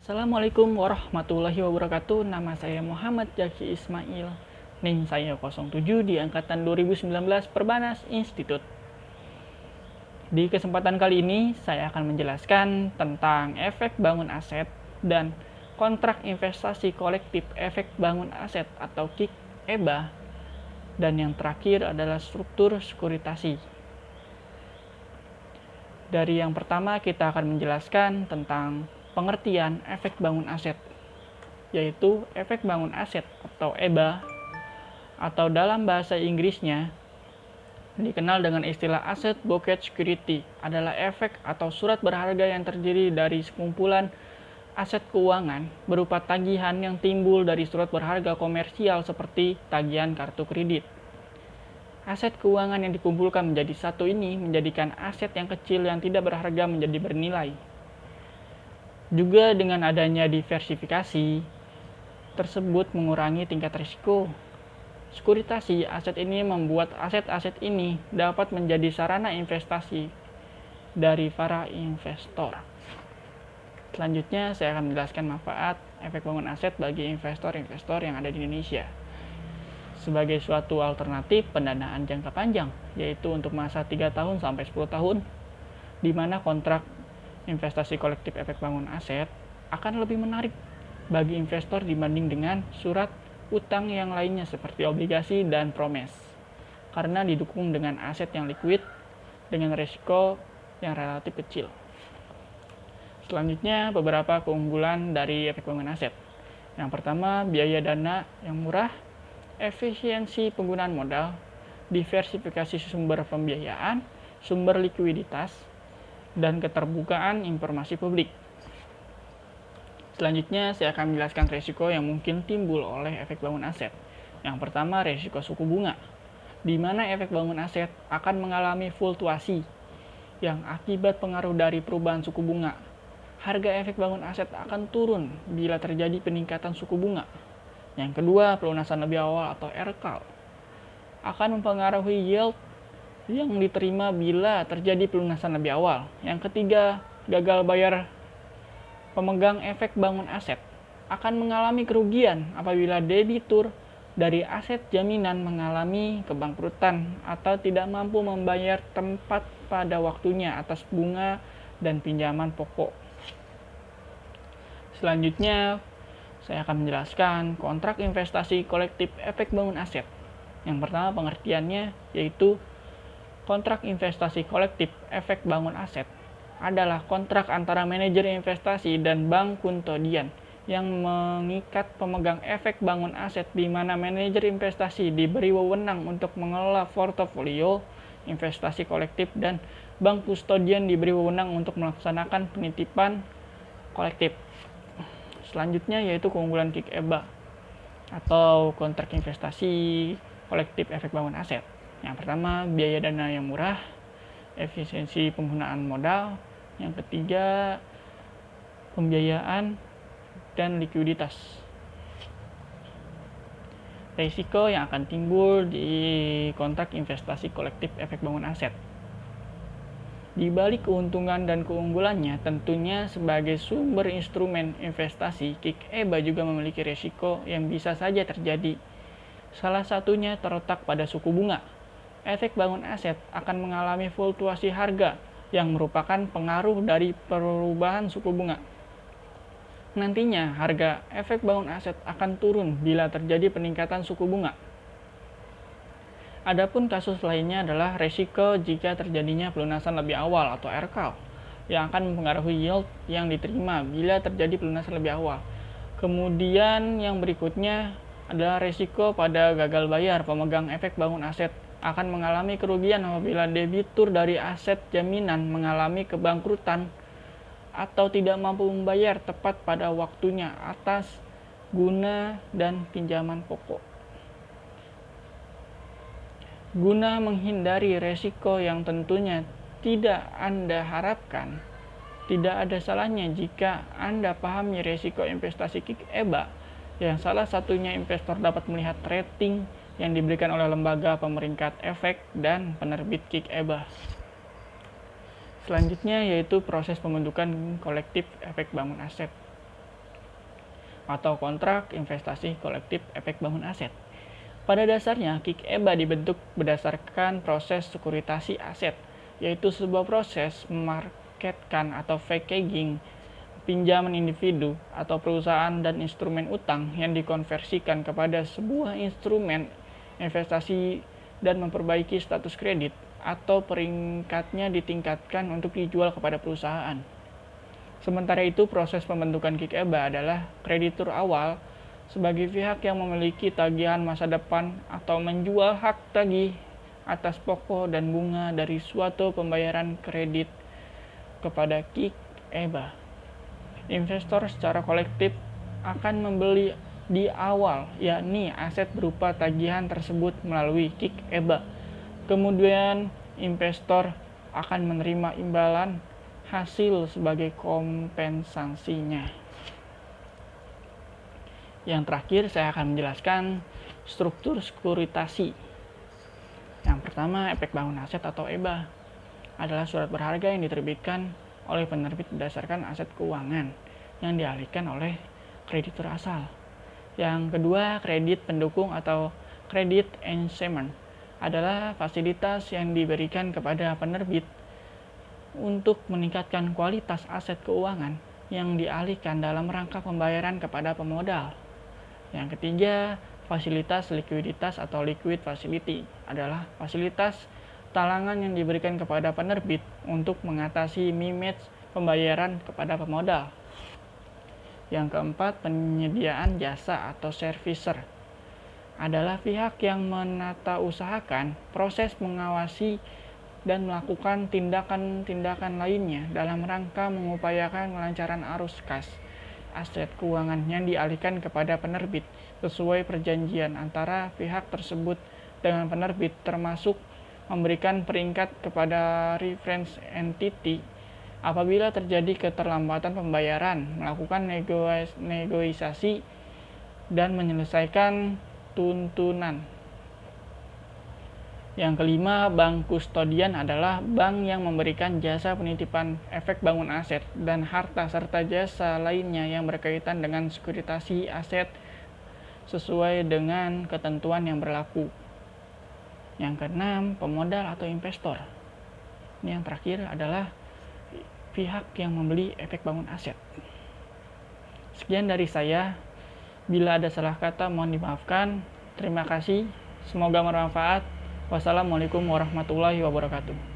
Assalamualaikum warahmatullahi wabarakatuh. Nama saya Muhammad Jaki Ismail. NIM saya 07 di angkatan 2019 Perbanas Institut. Di kesempatan kali ini saya akan menjelaskan tentang efek bangun aset dan kontrak investasi kolektif efek bangun aset atau KIK EBA. Dan yang terakhir adalah struktur sekuritasi. Dari yang pertama kita akan menjelaskan tentang pengertian efek bangun aset, yaitu efek bangun aset atau EBA, atau dalam bahasa Inggrisnya dikenal dengan istilah Asset Backed Security, adalah efek atau surat berharga yang terdiri dari sekumpulan aset keuangan berupa tagihan yang timbul dari surat berharga komersial seperti tagihan kartu kredit. Aset keuangan yang dikumpulkan menjadi satu ini menjadikan aset yang kecil yang tidak berharga menjadi bernilai. Juga dengan adanya diversifikasi tersebut mengurangi tingkat risiko. Sekuritasi aset ini membuat aset-aset ini dapat menjadi sarana investasi dari para investor. Selanjutnya saya akan menjelaskan manfaat efek bangun aset bagi investor-investor yang ada di Indonesia sebagai suatu alternatif pendanaan jangka panjang, yaitu untuk masa 3 tahun sampai 10 tahun, di mana kontrak investasi kolektif efek bangun aset akan lebih menarik bagi investor dibanding dengan surat utang yang lainnya seperti obligasi dan promes, karena didukung dengan aset yang liquid dengan risiko yang relatif kecil. Selanjutnya, beberapa keunggulan dari efek bangun aset. Yang pertama, biaya dana yang murah, efisiensi penggunaan modal, diversifikasi sumber pembiayaan, sumber likuiditas, dan keterbukaan informasi publik. Selanjutnya, saya akan menjelaskan risiko yang mungkin timbul oleh efek bangun aset. Yang pertama, risiko suku bunga, di mana efek bangun aset akan mengalami fluktuasi yang akibat pengaruh dari perubahan suku bunga. Harga efek bangun aset akan turun bila terjadi peningkatan suku bunga. Yang kedua, pelunasan lebih awal atau RKAL akan mempengaruhi yield yang diterima bila terjadi pelunasan lebih awal. Yang ketiga, gagal bayar pemegang efek bangun aset akan mengalami kerugian apabila debitur dari aset jaminan mengalami kebangkrutan atau tidak mampu membayar tepat pada waktunya atas bunga dan pinjaman pokok. Selanjutnya, saya akan menjelaskan kontrak investasi kolektif efek bangun aset. Yang pertama pengertiannya yaitu kontrak investasi kolektif efek bangun aset adalah kontrak antara manajer investasi dan bank kustodian yang mengikat pemegang efek bangun aset, di mana manajer investasi diberi wewenang untuk mengelola portofolio investasi kolektif dan bank kustodian diberi wewenang untuk melaksanakan penitipan kolektif. Selanjutnya yaitu keunggulan KIK EBA atau kontrak investasi kolektif efek bangun aset. Yang pertama, biaya dana yang murah, efisiensi penggunaan modal. Yang ketiga, pembiayaan dan likuiditas. Risiko yang akan timbul di kontrak investasi kolektif efek bangun aset. Di balik keuntungan dan keunggulannya, tentunya sebagai sumber instrumen investasi, KIK EBA juga memiliki risiko yang bisa saja terjadi. Salah satunya terletak pada suku bunga. Efek bangun aset akan mengalami fluktuasi harga yang merupakan pengaruh dari perubahan suku bunga. Nantinya, harga efek bangun aset akan turun bila terjadi peningkatan suku bunga. Adapun kasus lainnya adalah risiko jika terjadinya pelunasan lebih awal atau RKAL yang akan mempengaruhi yield yang diterima bila terjadi pelunasan lebih awal. Kemudian yang berikutnya adalah risiko pada gagal bayar pemegang efek bangun aset akan mengalami kerugian apabila debitur dari aset jaminan mengalami kebangkrutan atau tidak mampu membayar tepat pada waktunya atas guna dan pinjaman pokok. Guna menghindari risiko yang tentunya tidak Anda harapkan, tidak ada salahnya jika Anda pahami risiko investasi KIK EBA, yang salah satunya investor dapat melihat rating yang diberikan oleh lembaga pemeringkat efek dan penerbit KIK EBA. Selanjutnya yaitu proses pembentukan kolektif efek bangun aset. atau kontrak investasi kolektif efek bangun aset. Pada dasarnya, KIK EBA dibentuk berdasarkan proses sekuritasi aset, yaitu sebuah proses memarketkan atau packaging pinjaman individu atau perusahaan dan instrumen utang yang dikonversikan kepada sebuah instrumen investasi dan memperbaiki status kredit atau peringkatnya ditingkatkan untuk dijual kepada perusahaan. Sementara itu, proses pembentukan KIK EBA adalah kreditur awal sebagai pihak yang memiliki tagihan masa depan atau menjual hak tagih atas pokok dan bunga dari suatu pembayaran kredit kepada KIK EBA. Investor secara kolektif akan membeli di awal, yakni aset berupa tagihan tersebut melalui KIK EBA. Kemudian investor akan menerima imbalan hasil sebagai kompensasinya. Yang terakhir, saya akan menjelaskan struktur sekuritasi. Yang pertama, efek bangun aset atau EBA adalah surat berharga yang diterbitkan oleh penerbit berdasarkan aset keuangan yang dialihkan oleh kreditur asal. Yang kedua, kredit pendukung atau credit enhancement adalah fasilitas yang diberikan kepada penerbit untuk meningkatkan kualitas aset keuangan yang dialihkan dalam rangka pembayaran kepada pemodal. Yang ketiga, fasilitas likuiditas atau liquid facility adalah fasilitas talangan yang diberikan kepada penerbit untuk mengatasi mismatch pembayaran kepada pemodal. Yang keempat, penyediaan jasa atau servicer adalah pihak yang menata usahakan, proses mengawasi dan melakukan tindakan-tindakan lainnya dalam rangka mengupayakan kelancaran arus kas aset keuangan yang dialihkan kepada penerbit sesuai perjanjian antara pihak tersebut dengan penerbit, termasuk memberikan peringkat kepada reference entity apabila terjadi keterlambatan pembayaran, melakukan negosiasi dan menyelesaikan tuntunan. Yang kelima, bank kustodian adalah bank yang memberikan jasa penitipan efek bangun aset dan harta serta jasa lainnya yang berkaitan dengan sekuritasi aset sesuai dengan ketentuan yang berlaku. Yang keenam, pemodal atau investor. Ini yang terakhir adalah pihak yang membeli efek bangun aset. Sekian dari saya. Bila ada salah kata mohon dimaafkan. Terima kasih. Semoga bermanfaat. Wassalamualaikum warahmatullahi wabarakatuh.